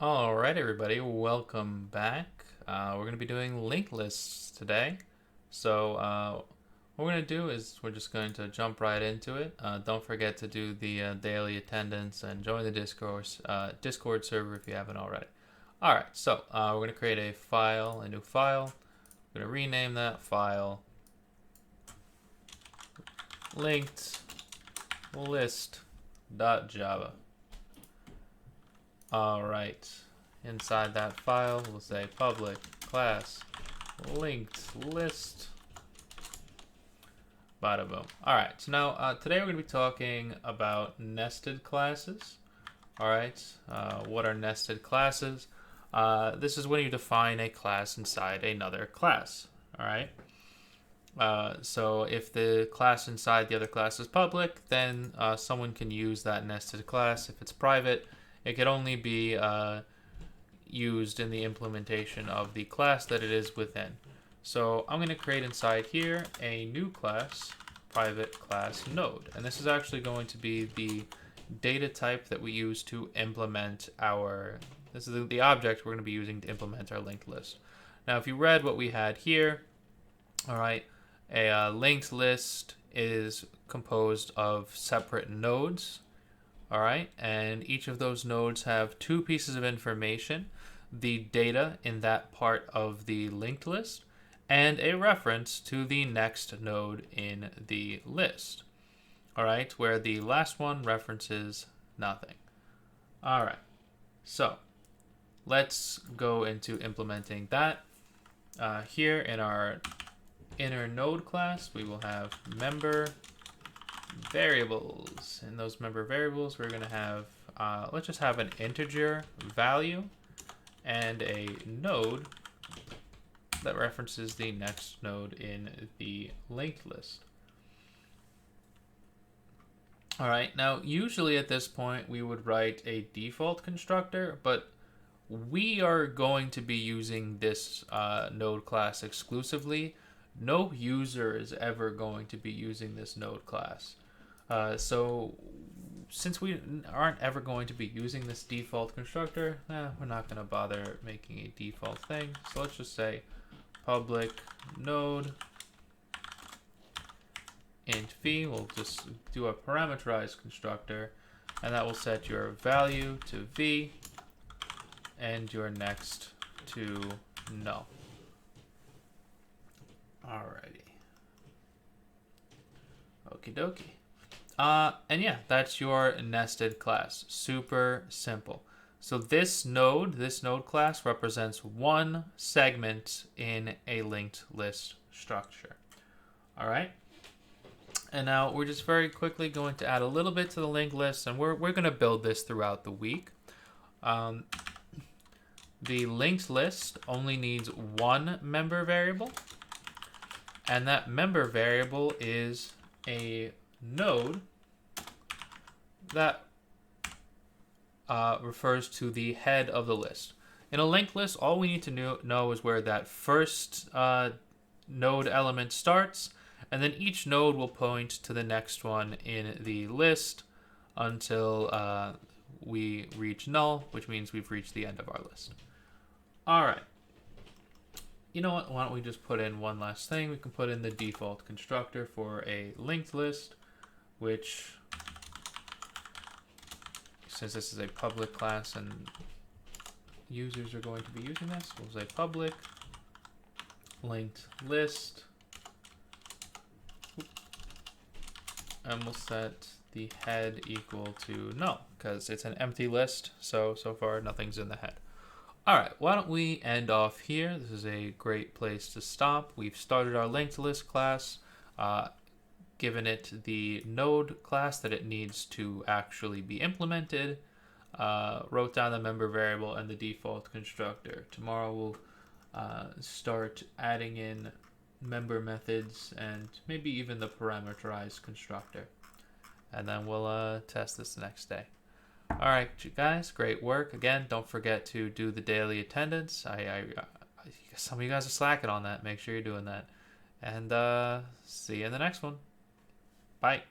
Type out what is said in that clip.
All right, everybody, welcome back. We're going to be doing linked lists today. So what we're going to do is we're just going to jump right into it. Don't forget to do the daily attendance and join the Discord server if you haven't already. All right, so we're going to create a new file. We're going to rename that file linked list.java. All right. Inside that file, we'll say public class linked list. Bada boom. All right. So now today we're going to be talking about nested classes. All right. What are nested classes? This is when you define a class inside another class. All right. So if the class inside the other class is public, then someone can use that nested class. If it's private, it could only be used in the implementation of the class that it is within. So I'm going to create inside here a new class, private class node. And this is actually going to be the data type that we use to implement this is the object we're going to be using to implement our linked list. Now, if you read what we had here, all right, a linked list is composed of separate nodes, all right, and each of those nodes have two pieces of information: the data in that part of the linked list and a reference to the next node in the list, all right, where the last one references nothing. All right, so let's go into implementing that. Here in our inner node class, we will have member variables. In those member variables, we're going to have, let's just have an integer value and a node that references the next node in the linked list. All right, now usually at this point we would write a default constructor, but we are going to be using this node class exclusively. No user is ever going to be using this node class. So since we aren't ever going to be using this default constructor, we're not going to bother making a default thing. So let's just say public node int v. We'll just do a parameterized constructor, and that will set your value to v and your next to null. Alrighty. Okie dokie. And yeah, that's your nested class. Super simple. So this node class represents one segment in a linked list structure. All right. And now we're just very quickly going to add a little bit to the linked list, and we're going to build this throughout the week. The linked list only needs one member variable, and that member variable is a node that refers to the head of the list. In a linked list, all we need to know is where that first node element starts, and then each node will point to the next one in the list until we reach null, which means we've reached the end of our list. All right. You know what? Why don't we just put in one last thing? We can put in the default constructor for a linked list, which, since this is a public class and users are going to be using this, we'll say public linked list, and we'll set the head equal to null because it's an empty list. So far nothing's in the head. All right, why don't we end off here? This is a great place to stop. We've started our linked list class, given it the node class that it needs to actually be implemented, wrote down the member variable and the default constructor. Tomorrow we'll start adding in member methods and maybe even the parameterized constructor. And then we'll test this the next day. All right, guys, great work. Again, don't forget to do the daily attendance. Some of you guys are slacking on that. Make sure you're doing that. And see you in the next one. Bye.